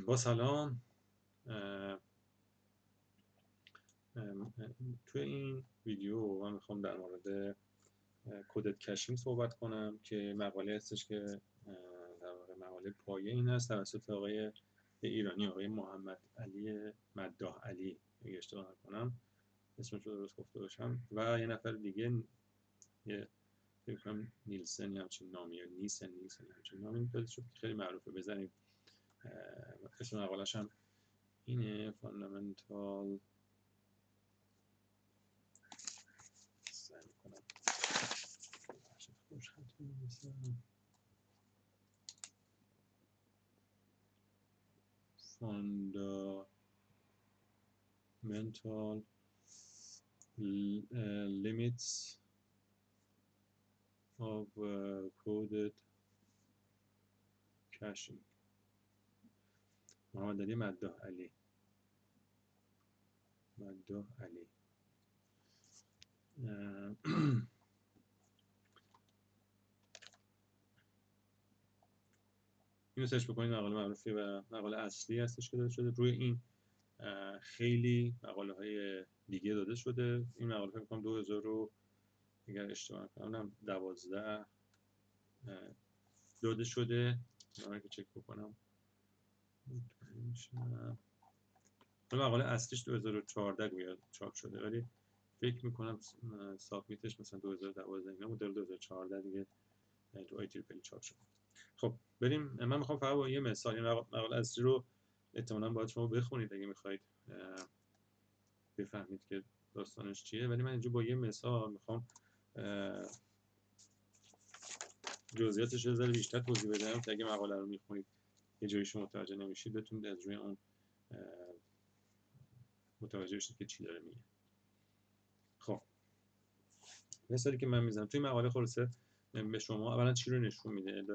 با سلام. توی این ویدیو من میخوام در مورد کدت کشینگ صحبت کنم که مقاله هستش که در واقع مقاله پایه این هست توسط آقای ایرانی، آقای محمد علی مداح علی، اگه اشتباه نکنم اسمش رو درست گفته باشم، و یه نفر دیگه، یه فکر کنم نیلسن همچین نامی، یا نیلسن همچین نامی داده شد که خیلی معروفه. بزنید اسم مقاله‌ش هم اینه، فاندامنتال، سعی میکنم خوش خط بنویسم، fundamental limits of coded caching، محمد علی مداح علی. اینو سرچ بکنید، مقاله معروفی و مقاله اصلی هستش که داده شده. روی این خیلی مقاله های دیگه داده شده. این مقاله فکر کنم 2000 رو اگر اشتباه نکنم 12 داده شده. من که چک بکنم مقاله اصلیش 2014 گویا چاپ شده، ولی فکر میکنم سابمیتش مثلا 2012 اینا بود، 2014 دیگه تو آی تریپل چاپ شد. خب بریم. من میخوام فقط با یه مثال، این مقاله اصلی رو احتمالاً باید شما بخونید اگه میخواید بفهمید که داستانش چیه، ولی من اینجا با یه مثال میخوام جزئیاتش رو ذره بیشتر توضیح بدم که اگه مقاله رو میخونید یه جایی شما متوجه نمیشید، بتونید از روی اون متوجه بشید که چی داره میگه. خب مثالی که من میزنم توی مقاله خلاصه به شما اولا چی رو نشون میده.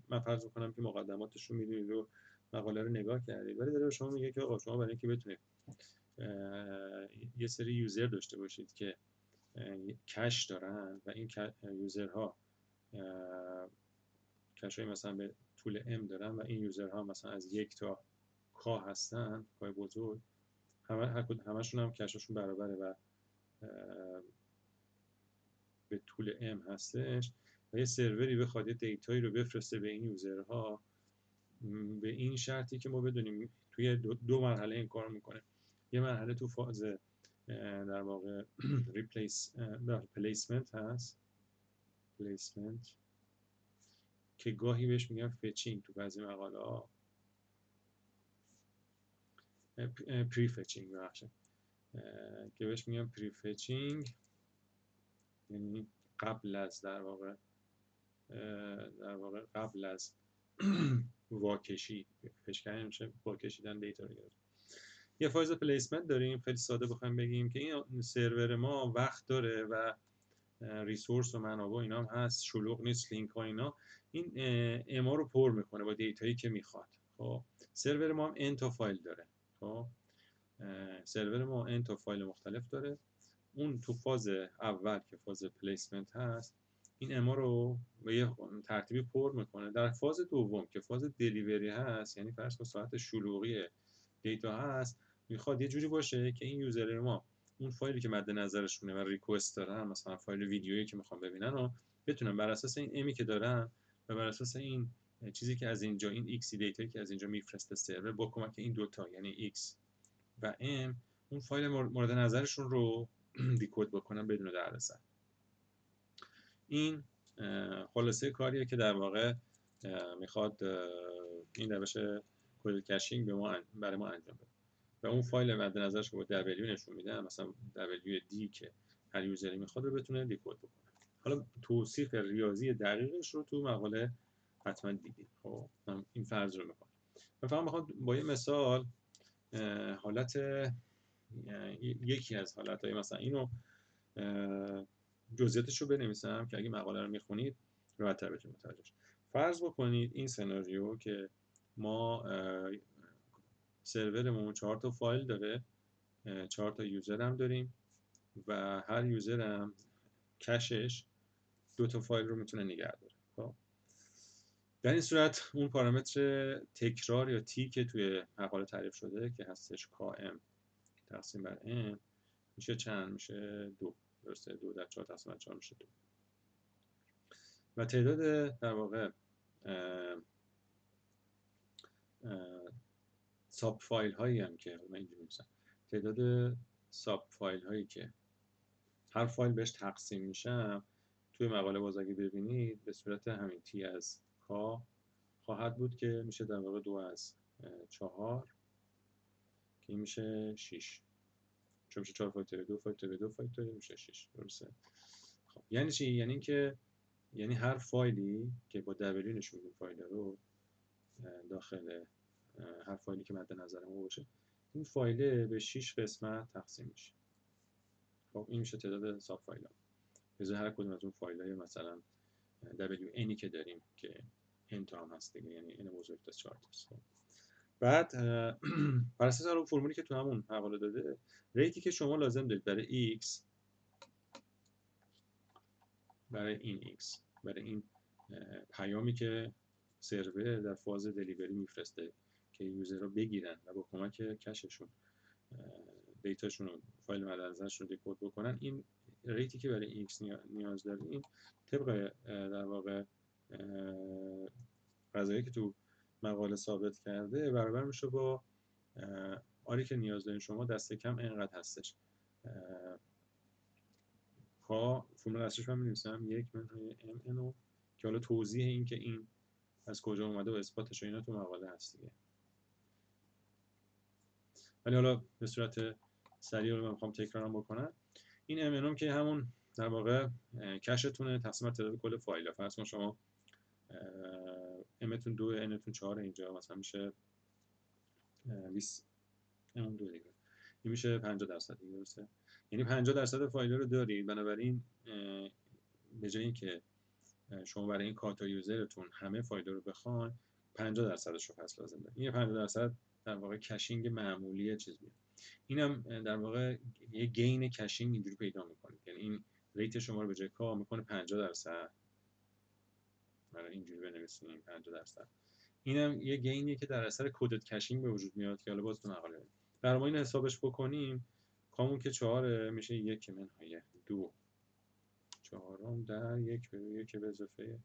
من فرض میکنم که مقدماتش رو میدونید و مقاله رو نگاه کردید، ولی داره به شما میگه که آقا شما برای اینکه بتونید یه سری یوزر داشته باشید که کش دارن و این یوزرها کش های مثلا به طول m دارن و این یوزرها مثلا از 1 تا k هستن، کای بزرگ، همشون هم کششون برابره و به طول m هستش و یه سروری بخواد یه دیتایی رو بفرسته به این یوزرها، به این شرطی که ما بدونیم توی دو مرحله این کار میکنه. یه مرحله تو فاز در واقع پلیسمنت هست، پلیسمنت که گاهی بهش میگن فچینگ تو بعضی مقاله ها، پری فچینگ بخشه که بهش میگن پری فچینگ، یعنی قبل از در واقع قبل از واکشی، فچ کردن میشه واکشیدن دیتا رو گرفت. یه فاز پلیسمنت داریم، خیلی ساده بخوایم بگیم که این سرور ما وقت داره و ریسورس و منابع اینا هم هست، شلوغ نیست، لینک ها اینا، این اما رو پر میکنه با دیتایی که میخواد. خب سرور ما هم n تا فایل داره. خب سرور ما n تا فایل مختلف داره. اون تو فاز اول که فاز پلیسمنت هست این اما رو به یه ترتیبی پر میکنه. در فاز دوم که فاز دلیوری هست، یعنی فرض کن ساعت شلوغی دیتا هست، میخواد یه جوری باشه که این یوزر ما اون فایلی که مد نظرشونه و ریکوست دارن، مثلا فایل ویدیویی که میخوان ببینن رو بتونن بر اساس این امی که دارن و بر اساس این چیزی که از اینجا، این ایکس دیتایی که از اینجا میفرسته سرور، با کمک این دوتا یعنی ایکس و ام، اون فایل مورد نظرشون رو دیکود بکنن بدون دردسر. این خلاصه کاریه که در واقع میخواد این روش کد کشینگ برای ما انجام بده و اون فایل مد نظرش رو با W نشون میده، مثلا WD که هر یوزری میخواد رو بتونه دیکود بکنه. حالا توصیف ریاضی دقیقش رو تو مقاله حتما دیدید. خب من این فرض رو میکنم. من فقط میخوام با یه مثال حالت، یکی از حالتهای مثلا اینو جزئیاتش رو بنویسم که اگه مقاله رو میخونید راحت‌تر بتونید متوجه شید. فرض بکنید این سناریو که ما سرورمون 4 تا فایل داره، 4 تا یوزر هم داریم و هر یوزر هم کشش 2 تا فایل رو میتونه نگه داره. خب در این صورت اون پارامتر تکرار یا تی که توی مقاله تعریف شده که هستش کام تقسیم بر n میشه چند؟ میشه 2. درسته؟ 2 در 4 تقسیم بر 4 میشه 2. و تعداد در واقع ساب فایل هایی هم که من اینجا می‌نویسم، تعداد ساب فایل هایی که هر فایل بهش تقسیم میشم توی مقاله باز اگه ببینید به صورت همین تی از کا خواهد بود که میشه در واقع 2 از 4 که این میشه 6. چون میشه 4 فاکتوریال 2 فاکتوریال 2 فاکتوریال میشه 6. درسته؟ خب یعنی چی؟ یعنی اینکه یعنی هر فایلی که با دبلیو نشون میدیم فایل رو داخل هر فایلی که مد نظر ما باشه این فایل به 6 قسمت تقسیم میشه. خب این میشه تعداد ساب فایل ها. بذار هر کدوم از اون فایل های مثلا WNی که داریم که n تا هم هست دیگه، یعنی n بزرگ تا 4 تاست. بعد بر اساس اون فرمولی که تو همون حواله داده، ریتی که شما لازم دارید برای x، برای این x، برای این پیامی که سرور در فاز دلیوری میفرسته که یوزر رو بگیرن و با کمک کششون دیتاشون رو، فایل مد نظرشون رو دکود بکنن، این ریتی که برای x نیاز داریم طبق در واقع قضایی که تو مقاله ثابت کرده برابر میشه با آری که نیاز دارین شما دست کم اینقدر هستش. کا فرمول اصلیش من می‌نویسم 1 منهای mn که حالا توضیح این که این از کجا اومده و اثباتش و اینا تو مقاله هست دیگه. ولی حالا به صورت سریع رو من می‌خوام تکرارم بکنم. این mn که همون در واقع کشتونه تقسیم بر تعداد کل فایل‌ها. فرض کن شما mتون 2 nتون 4 اینجا مثلا میشه 20 اون 2 دیگه. این میشه 50% دیگه. درسته؟ یعنی 50% فایل رو دارید، بنابراین به جای اینکه شما برای این کارت یوزرتون همه فایل رو بخواین 50% رو پس لازم دارید. این 50% در واقع کشینگ معمولی چیز میاد. اینم در واقع یه گین کشینگ اینجوری پیدا میکنید، یعنی این ریت شما رو به جای کا میکنه 50%. برای اینجوری بنویسیم 50%. اینم یه گینیه که در اثر کدت کشینگ به وجود میاد که حالا باز تو مقاله در ما این حسابش بکنیم. کامون که 4 میشه 1 منهای 2 چهارم در 1 به 1 به اضافه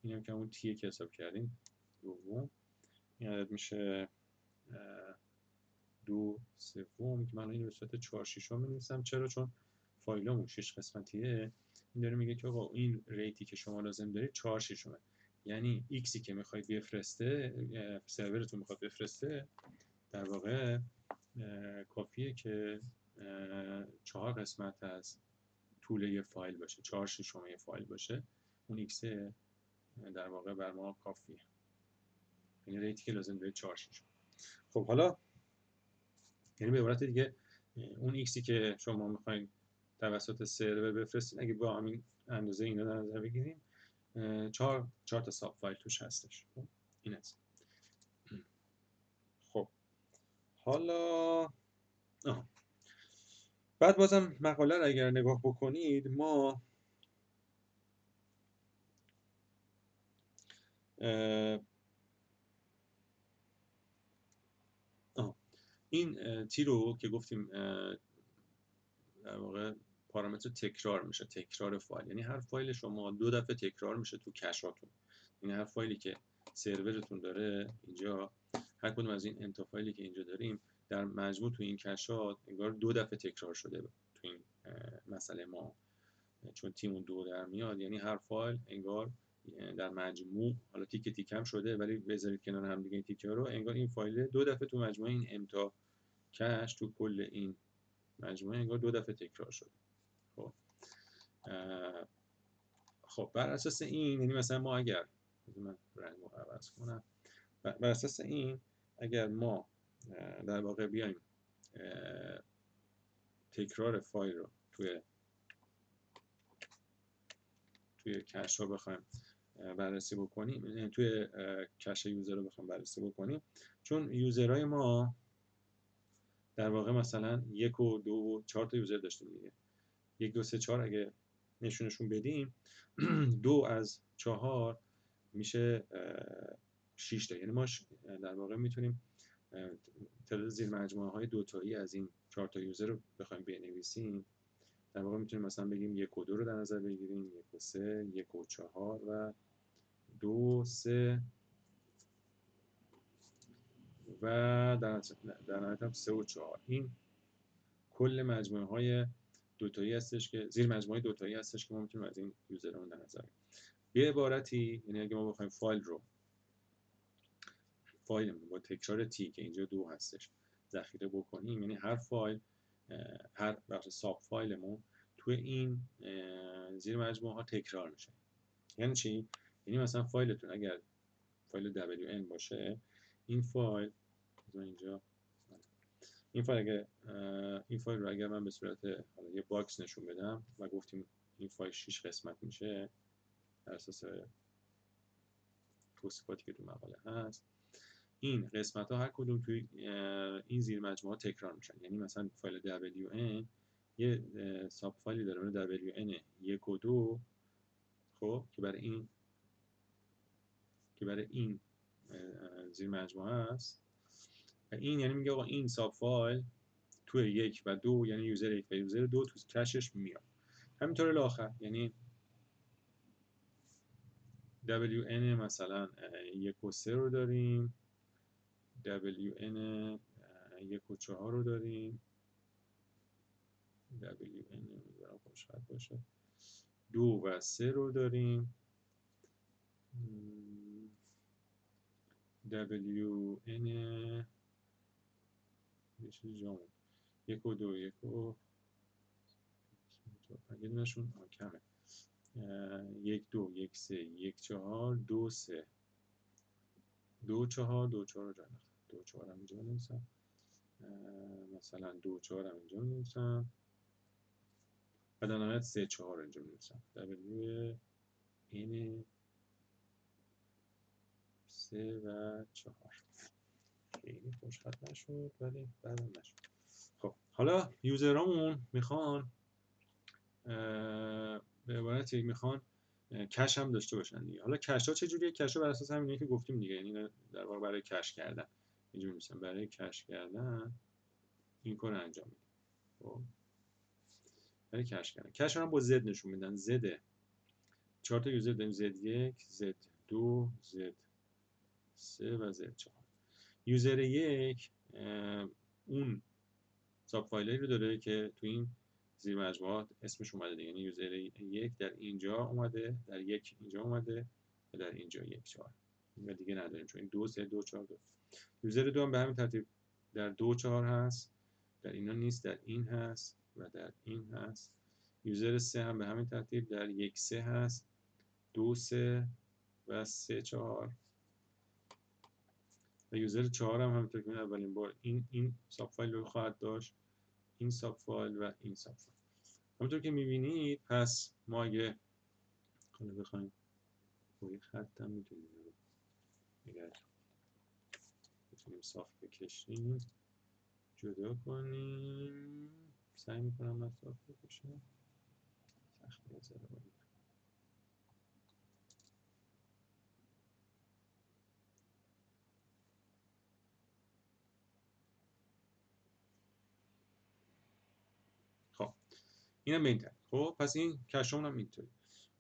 اینم که همون تیه که حساب کردیم دوم، این عدد میشه 2 سوم که من اینو به صورت 4 ششم می‌نویسم. چرا؟ چون فایلمون 6 قسمتیه. این داره میگه که آقا این ریتی که شما لازم دارید 4 ششمه، یعنی ایکسی که میخواید بفرسته، سرورتون میخواد بفرسته، در واقع کافیه که 4 قسمت از طول یه فایل باشه، 4 ششم یه فایل باشه، اون ایکس در واقع بر ما کافیه، یعنی ریتی که لازم دارید 4 ششم. خب حالا یعنی به عبارت دیگه اون ایکسی که شما میخواین توسط سرور بفرستین اگه با همین اندازه اینا در نظر بگیریم 4 تا ساب فایل توش هستش. خب این است. خب حالا بعد بازم مقاله رو اگر نگاه بکنید، ما این تی رو که گفتیم در واقع پارامتر تکرار میشه، تکرار فایل، یعنی هر فایل شما 2 دفعه تکرار میشه تو کشاتون، یعنی هر فایلی که سرورتون داره اینجا، هر کدوم از این انتا فایلی که اینجا داریم در مجموع تو این کشات انگار 2 دفعه تکرار شده تو این مسئله ما، چون تیمون 2 در میاد، یعنی هر فایل انگار در مجموع، حالا تیکه تیکم شده ولی بذارید کنار هم دیگه این تیکه رو، انگار این فایل 2 دفعه تو مجموعه این امتا کش تو کل این مجموعه انگار 2 دفعه تکرار شده. خب بر اساس این، یعنی مثلا ما اگر من رنگو عوض کنم، بر اساس این اگر ما در واقع بیایم تکرار فایل رو توی کش ها بخوایم بررسی بکنیم، توی کش یوزر رو بخوایم بررسی بکنیم، چون یوزرهای ما در واقع مثلا 1 و 2 و 4 تا یوزر داشتیم دیگه، 1 2 3 4 اگه نشونشون بدیم 2 از 4 میشه 6 تا. یعنی ما در واقع میتونیم تعداد زیر مجموعه های دوتایی از این 4 تا یوزر رو بخوایم بنویسیم. در واقع میتونیم مثلا بگیم 1 و 2 رو در نظر بگیریم، 1 و 3، 1 و 4 و 2، 3 و در نهایت هم 3 و 4. این کل مجموعه های دوتایی هستش که زیر مجموعه دوتایی هستش که ما میتونیم از این یوزرمون در نظر بگیریم. به عبارتی، یعنی اگه ما بخوایم فایلمون با تکرار تی که اینجا 2 هستش ذخیره بکنیم، یعنی هر فایل، هر بخش ساب فایلمون توی این زیر مجموعه ها تکرار میشه. یعنی چی؟ یعنی مثلا فایلتون اگر فایل wn باشه، این فایل اینجا، این فایل رو اگر من به صورت یه باکس نشون بدم و گفتیم این فایل 6 قسمت میشه بر اساس توصیفاتی که تو مقاله هست، این قسمت ها هر کدوم توی این زیر مجموعه تکرار میشن. یعنی مثلا فایل wn یه ساب فایلی داره wn 1 و 2، خب که برای این زیر مجموعه است. و این یعنی میگه آقا این ساب فایل توی 1 و 2، یعنی یوزر 1 و یوزر 2 تو کشش میاد. همینطور الاخر، یعنی wn مثلا 1 و 3 رو داریم، wn 1 و 4 رو داریم، wn برای خوشخط باشه 2 و 3 رو داریم، wn یه چیزی جامون 1 و 2 1 و یه دونشون کمه، 1 2 1 3 1 4 2 3 2 4 2 4 رو جا نخواهم، 2 4 هم اینجا بنویسم، مثلا 2 4 هم اینجا بنویسم و در نهایت 3 4 رو اینجا بنویسم. wn 3 و 4 خیلی خوشخط نشد ولی بعدم نشد. خب حالا یوزرامون میخوان به عبارتی میخوان کش هم داشته باشن دیگه. حالا کش ها چجوریه؟ کش ها بر اساس همینه که گفتیم دیگه، یعنی در واقع برای کش کردن اینجا می‌نویسم، برای کش کردن این کار انجام میدیم. خب برای کش کردن، کش هم با زد نشون میدن. زد 4 تا یوزر داریم، زد 1 زد 2 زد 3 و زد 4. یوزر 1 اون ساب فایلی رو داره که تو این زیر مجموعات اسمش اومده دیگه، یعنی یوزر 1 در اینجا اومده، در 1 اینجا اومده و در اینجا 1 4 و دیگه نداریم چون این 2 3 2 4 2. یوزر 2 هم به همین ترتیب در 2 4 هست، در اینا نیست، در این هست و در این هست. یوزر 3 هم به همین ترتیب در 1 3 هست، 2 3 و 3 4 و یوزر 4 هم همونطور که اولین بار این ساب فایل رو خواهد داشت، این ساب فایل و این ساب فایل. همونطور که می‌بینید پس ما اگه حالا بخوایم با یه خط هم میتونیم اگر بتونیم صاف بکشیم جدا کنیم، سعی میکنم من صاف بکشم، سختی از باید. خب اینم به این طرف. خب پس این کشمون هم اینطوری.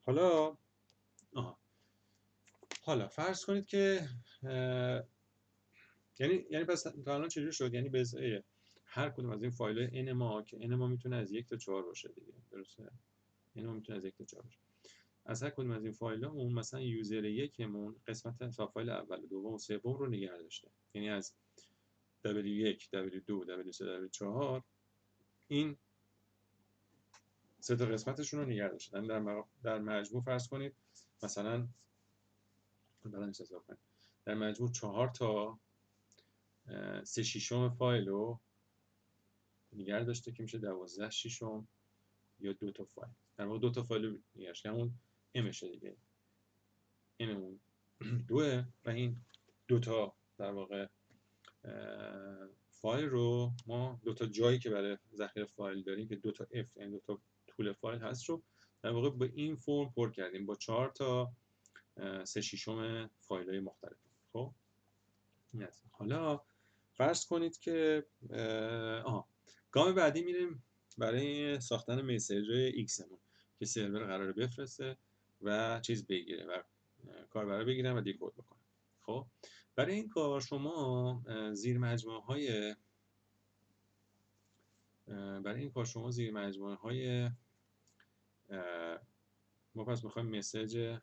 حالا فرض کنید که یعنی پس تا الان چجوری شد؟ یعنی به هر کدوم از این فایل n ما که n ما میتونه از 1 تا 4 باشه دیگه، درسته؟ n ما میتونه از 1 تا 4 باشه. از هر کدوم از این فایل‌هامون مثلا یوزر 1 مون قسمت ساب فایل اول و دوم و سوم رو نگه داشته. یعنی از w1 w2 w3 w4 این سه تا قسمتشون رو نگه داشتن. در مجموع فرض کنید مثلا در مجموع 4 تا 3/6 فایل رو نگه داشته که میشه 12 ششم یا 2 تا فایل. در واقع 2 تا فایل رو نگه داشته، همون امشه دیگه، اممون 2 و این 2 تا در واقع فایل رو ما 2 تا جایی که برای ذخیره فایل داریم که 2 تا یعنی 2 تا طول فایل هست رو در واقع به این فرم پر کردیم با 4 تا 3/6 فایل های مختلف. خب این است. حالا فرض کنید که گام بعدی میریم برای ساختن مسیج ایکس مون که سرور قراره بفرسته و چیز بگیره و کاربرا بگیرن و دیکود بکنن. خب برای این کار شما زیر مجموعه های ما پس میخوایم مسیج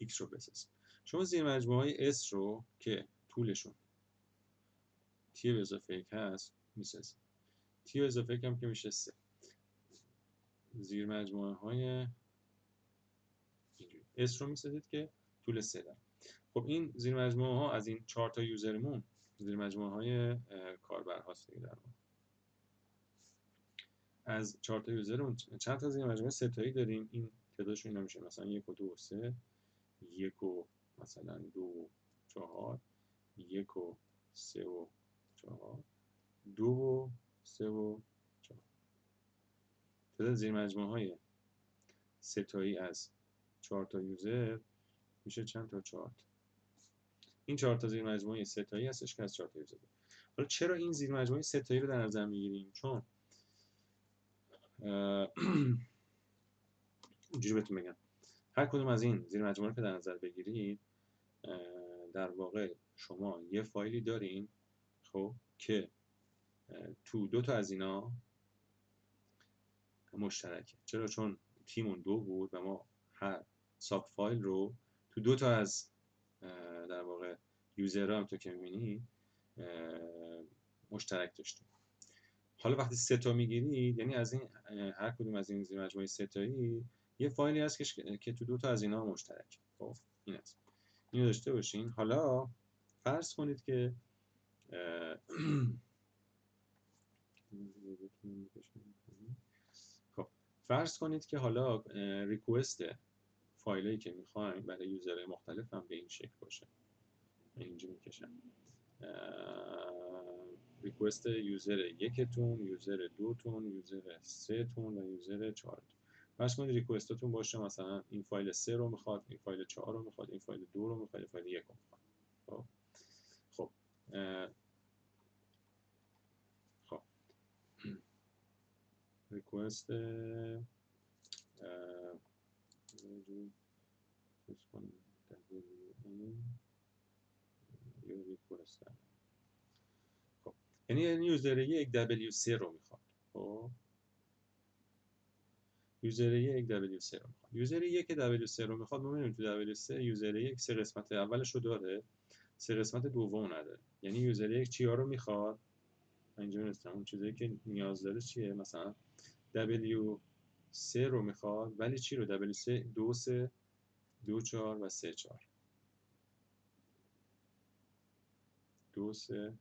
X رو بسازیم. شما زیر مجموعه های S رو که طولشون T به اضافه 1 هست میسازیم. T به اضافه 1 هم که میشه 3. زیر مجموعه های S رو میسازید که طول 3 داره. خب این زیر مجموعه ها از این 4 تا یوزرمون زیر مجموعه های کاربر هاست دیگه. در واقع از 4 تا یوزرمون چند تا زیر مجموعه ستایی داریم. این تعدادشون اینا میشه مثلا 1 و 2 و 3، 1 و مثلا 2 و 4، 1 و 3 و 4، 2 و 3 و 4. تعداد زیر مجموعه های ستایی از 4 تا یوزر میشه چند تا؟ 4 تا. این 4 تا زیر مجموعه ستایی هستش که از 4 تا یوزر داره. حالا چرا این زیر مجموعه ستایی رو در نظر میگیریم؟ چون اینجوری بهتون بگم، هر کدوم از این زیر مجموعه رو که در نظر بگیرید در واقع شما یه فایلی دارین خب که تو 2 تا از اینا مشترکه. چرا؟ چون تیمون 2 بود و ما هر ساب فایل رو تو 2 تا از در واقع یوزرها هم تو که می‌بینی مشترک داشتیم. حالا وقتی 3 تا میگیرید یعنی از این هر کدوم از این زیر مجموعه ستایی یه فایلی هست که تو 2 تا از اینا مشترک. خب این است. اینو داشته باشین. حالا فرض کنید که خب فرض کنید که حالا ریکوست فایلی که میخوایم برای یوزرهای مختلف هم به این شکل باشه. اینجا میکشم ریکوست یوزر 1 تون، یوزر 2 تون، یوزر 3 تون و یوزر 4 تون. فرض کنید ریکوستاتون باشه مثلا این فایل 3 رو میخواد، این فایل 4 رو میخواد، این فایل 2 رو میخواد، این فایل 1 رو میخواد. خب خب ریکوست خب یعنی یوزر 1 W3 رو میخواد. خب یوزر 1 W3 رو میخواد. یوزر 1 W3 رو میخواد. ما می‌بینیم تو W3 یوزر 1 سه قسمت اولش رو داره، سه قسمت دوم نداره. یعنی یوزر 1 چیا رو میخواد؟ من اینجا نوشتم اون چیزایی که نیاز داره چیه. مثلا W3 رو میخواد ولی چی رو؟ W3 2 3 2 4 و 3 4 2 3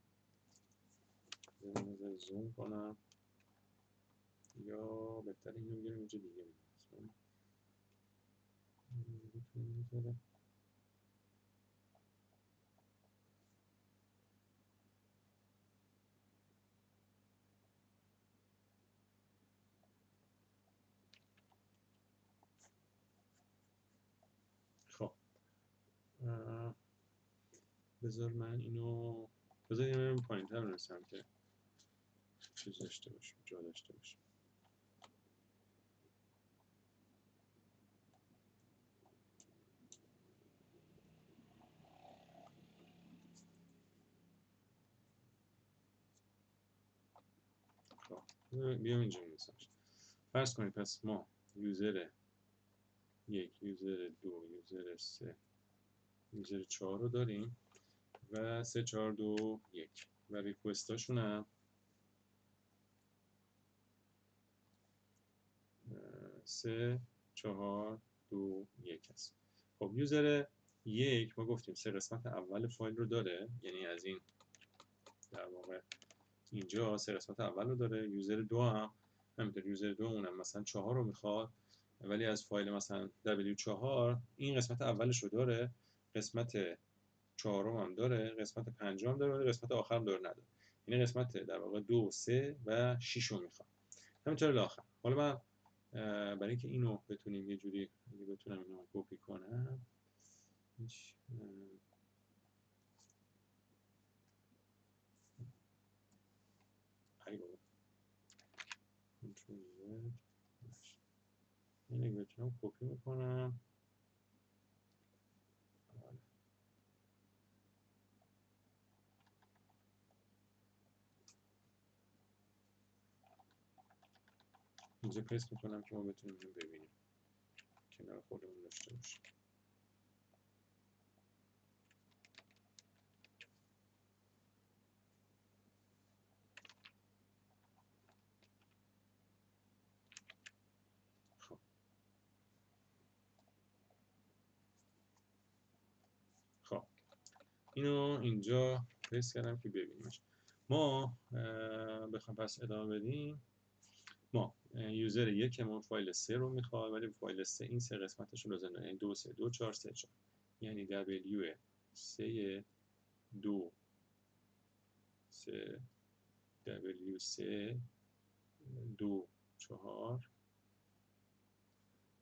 زوم کنم یا بهتر اینو بگیرم اینجا دیگه خب بذار من اینو بذار پایین تر بنویسم که چیز داشته باشیم، جا داشته باشیم. خب بیام اینجا بنویسم. فرض کنید پس ما یوزر 1 یوزر 2 یوزر 3 یوزر 4 رو داریم و 3 4 2 1 و ریکوستاشون هم 3 4 2 1 هست. خب یوزر 1 ما گفتیم سه قسمت اول فایل رو داره، یعنی از این در واقع اینجا سه قسمت اول رو داره. یوزر 2 هم همینطور، یوزر 2 اونم مثلا 4 رو میخواد ولی از فایل مثلا W4 این قسمت اولش رو داره، قسمت 4 هم داره، قسمت 5 هم داره، قسمت آخر هم داره نداره. یعنی قسمت در واقع 2 3 و 6 رو میخواد. همینطور الاخر. حالا من برای اینکه اینو بتونیم یه جوری بتونم اینو کپی کنم هیچ ای بابا کنترل زد این اگه بتونم کپی میکنم اینجا پست میکنم که ما بتونیم اینو ببینیم کنار خودمون داشته باشیم. خب خب اینو اینجا پست کردم که ببینیمش. ما بخوام پس ادامه بدیم، ما یوزر یکمون فایل 3 رو میخواد، ولی فایل 3 این سه قسمتش رو لازم داره، یعنی 2 3 2 4 3 4، یعنی W 3 2 3 W 3 2 4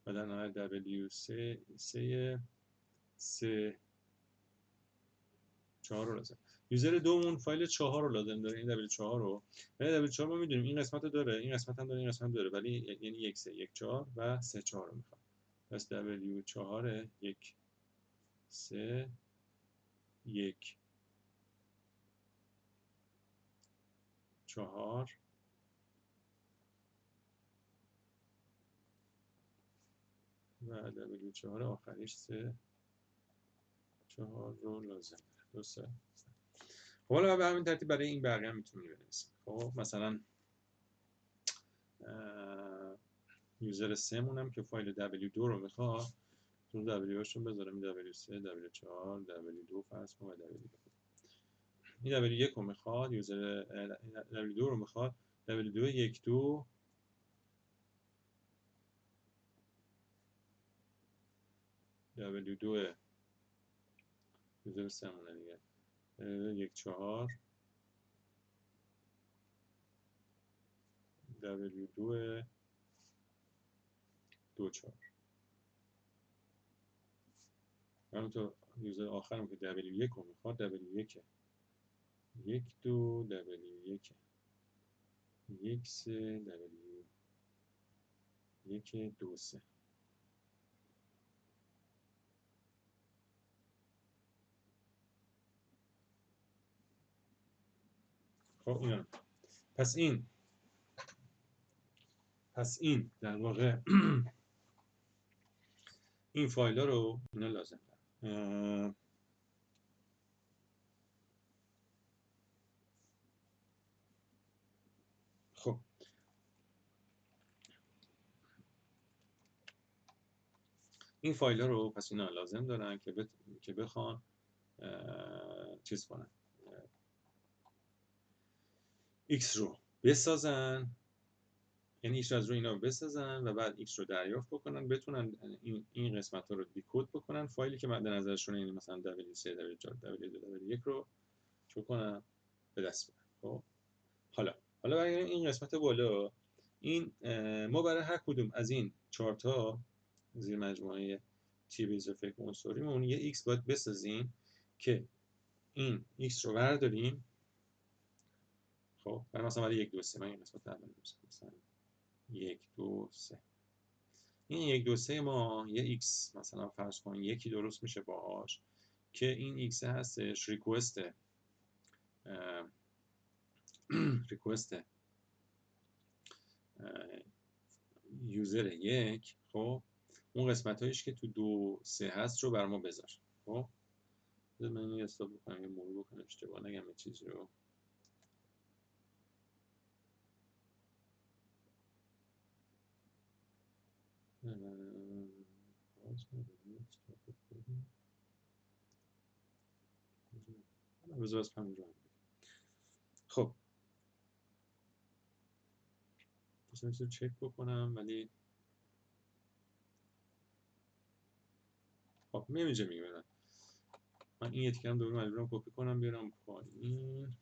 و در نهایت W 3 3 3 4 رو لازم. یوزر دومون فایل 4 رو لازم داره، این W4 رو، ولی W4 ما میدونیم این قسمت رو داره، این قسمت هم داره، این قسمت هم داره، ولی یعنی 1 3 1 4 و 3 4 رو میخواد. پس W4 1 3 1 4 و W4 آخریش 3 4 رو لازم داره. درسته؟ خب حالا به همین ترتیب برای این بقیه هم میتونیم بنویسیم. خب مثلا یوزر 3 مونم که فایل W2 رو میخواد، تو W هاشون بذارم W3 W4 W2 فرض کنم و W2. این W1 رو میخواد، یوزر W2 رو میخواد، W2 1 2 W2 یوزر 3 مونه دیگه، 1 4 W2 2 4. همونطور یوزر آخرم که W1 رو میخواد، W1 1 2 W1 1 3 W1 2 3. خب اینا پس این در واقع این فایل ها رو اینا لازم دارم. خب این فایل ها رو پس اینا لازم دارن که بخوان چیز کنن، X رو بسازن، یعنی X از رو اینا رو بسازن و بعد X رو دریافت بکنن، بتونن این قسمت ها رو دیکود بکنن، فایلی که مد نظرشون یعنی مثلا W3 W4 W2 W1 رو چون کنن به دست بیارن. خب حالا برای این قسمت بالا، این ما برای هر کدوم از این 4 تا زیر مجموعه تی به اضافه یک عنصریمون یه X باید بسازیم که این X رو برداریم. خب برای مثلا برای 1 2 3 من این قسمت اول مثلا 1 2 3، این 1 2 3 ما یه X مثلا فرض کن یکی درست میشه باهاش که این X هستش ریکوست یوزر 1. خب اون قسمت هایش که تو 2 3 هست رو بر ما بذار. خب من این حساب بکنم، یه مرور بکنم اشتباه نگم یه چیزی رو. خب بذار چک بکنم، ولی خب نمیشه میگم من این یکی هم دوباره مجبورم کپی کنم بیارم پایین.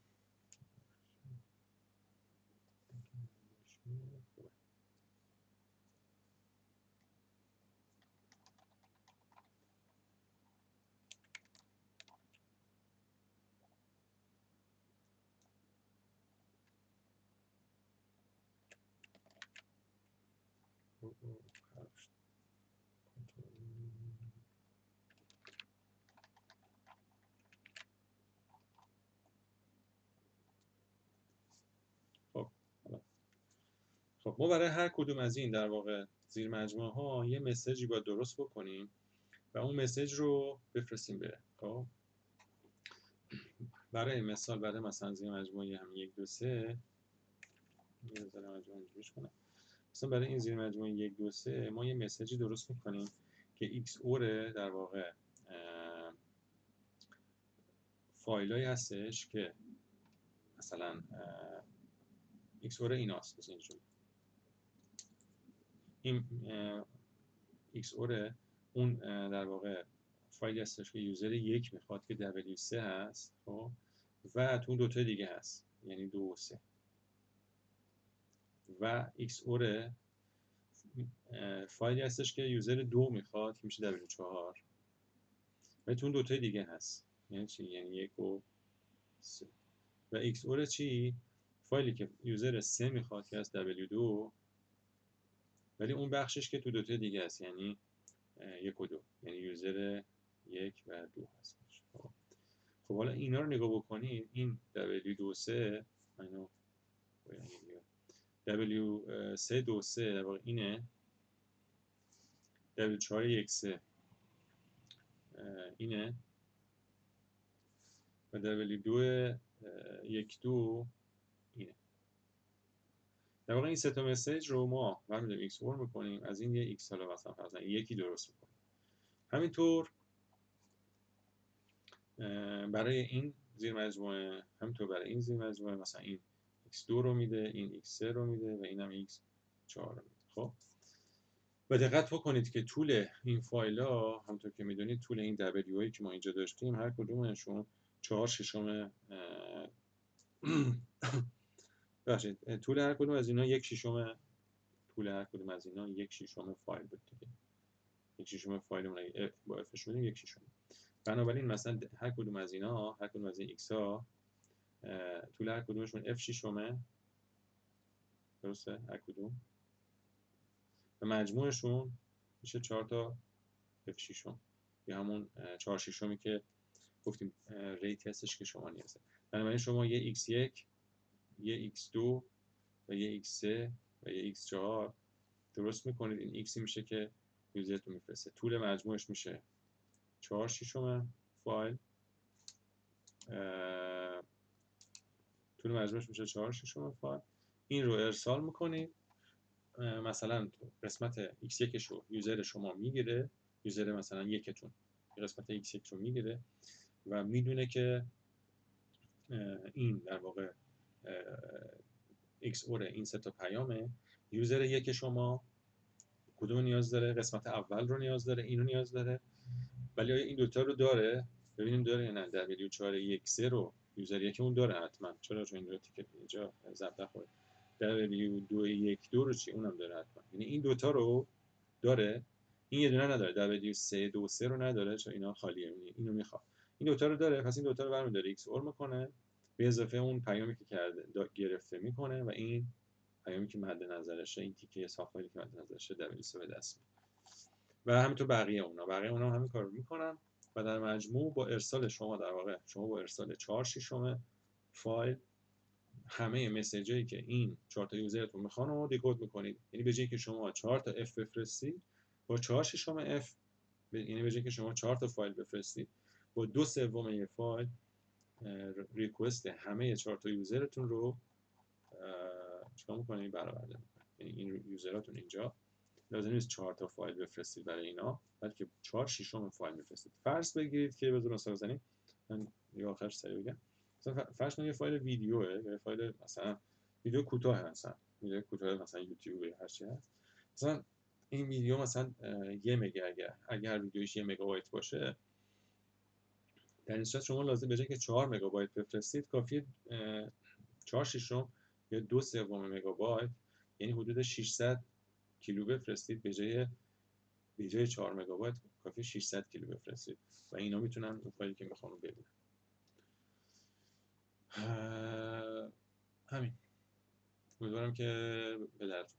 خب ما برای هر کدوم از این در واقع زیر مجموعه ها یه مسیجی باید درست بکنیم و اون مسیج رو بفرستیم بره. خب برای مثال برای مثلا زیر مجموعه هم 1 2 3 یه ذره مجموعه اینجوریش کنم. مثلا برای این زیر مجموعه 1 2 3 ما یه مسیجی درست میکنیم که x اور در واقع فایلایی هستش که مثلا x اور ایناست، مثلا اینجوری این x اور اون در واقع فایلی هستش که یوزر 1 میخواد که w3 هست. خب و تو دو تا دیگه هست یعنی 2 و 3 و x اور فایلی هستش که یوزر 2 میخواد که میشه w4 و تو دو تا دیگه هست یعنی چی؟ یعنی 1 و 3 و x اور چی؟ فایلی که یوزر 3 میخواد که از w2 ولی اون بخشش که تو دو تا دیگه هست یعنی 1 و 2 یعنی یوزر 1 و 2 هست. خب حالا اینا رو نگاه بکنید این w23 اینو w323 در واقع اینه w413 اینه و w212 اینه. در واقع این سه تا مسیج رو ما برمی‌داریم ایکس اور می‌کنیم از این یه ایکس حالا مثلا یکی درست می‌کنیم. همینطور برای این زیر مجموعه همینطور برای این زیر مجموعه مثلا این x2 رو میده این x3 رو میده و اینم x4 رو میده. خب و دقت بکنید که طول این فایل ها همونطور که میدونید طول این WA که ما اینجا داشتیم هر کدومشون 4/6 بخشید طول هر کدوم از اینا 1/6 طول هر کدوم از اینا 1/6 فایل بود دیگه 1/6 فایل اون اگه با اف شده 1/6. بنابراین مثلا هر کدوم از اینا هر کدوم از این ایکس ها طول هر کدومشون f6 درسته هر کدوم و مجموعشون میشه 4 تا f6 یا همون 4/6 که گفتیم ریت هستش که شما نیازه. بنابراین شما یه x1 یه x2 و یه x3 و یه x4 درست میکنید این x میشه که یوزرتون میفرسته طول مجموعش میشه 4/6 فایل طول مجموعش میشه 4/6 فایل این رو ارسال میکنید مثلا قسمت x1 رو یوزر شما میگیره یوزر مثلا یکتون قسمت x1 رو میگیره و میدونه که این در واقع x اور این سه تا پیامه یوزر یک شما کدوم نیاز داره قسمت اول رو نیاز داره اینو نیاز داره ولی این دوتا رو داره ببینیم داره یا نه w413 رو یوزر یک اون داره حتما چرا چون این دو تیکت اینجا ضبط نخوره w212 رو چی اونم داره حتما یعنی این دوتا رو داره این یه دونه نداره w323 رو نداره چون اینا خالیه اینو میخواد این دوتا رو داره پس این دوتا رو برمی‌داره x اور میکنه به اضافه اون پیامی که کرده گرفته میکنه و این پیامی که مد نظرشه این تیکه سافت که مد نظرشه w3 به دست و همینطور بقیه اونا همین کارو میکنن و در مجموع با ارسال شما در واقع شما با ارسال 4/6 فایل همه مسیجایی که این 4 تا یوزرتون میخوان رو دیکود میکنید یعنی به جای که شما 4 تا f بفرستید با 4/6 f یعنی به جای که شما 4 تا فایل بفرستید با 2/3 فایل ریکوست همه 4 تا یوزرتون رو چیکار میکنید برآورده میکنید یعنی این یوزراتون اینجا لازم نیست 4 تا فایل بفرستید برای اینا بلکه 4/6 فایل بفرستید. فرض بگیرید که بذار مثلا بزنیم من یه آخرش سریع بگم مثلا فرض کنید یه فایل ویدیوه یه فایل مثلا ویدیو کوتاه مثلا ویدیو کوتاه مثلا یوتیوب هر چی هست مثلا این ویدیو مثلا 1 مگا اگر ویدیوش 1 مگابایت باشه در این صورت شما لازم به جای که 4 مگابایت بفرستید کافیه 4/6 یا 2/3 مگابایت یعنی حدود 600 کیلو بفرستید به جای 4 مگابایت کافی 600 کیلو بفرستید و اینا میتونن اون فایلی که میخوام ببینن. همین امیدوارم که به درد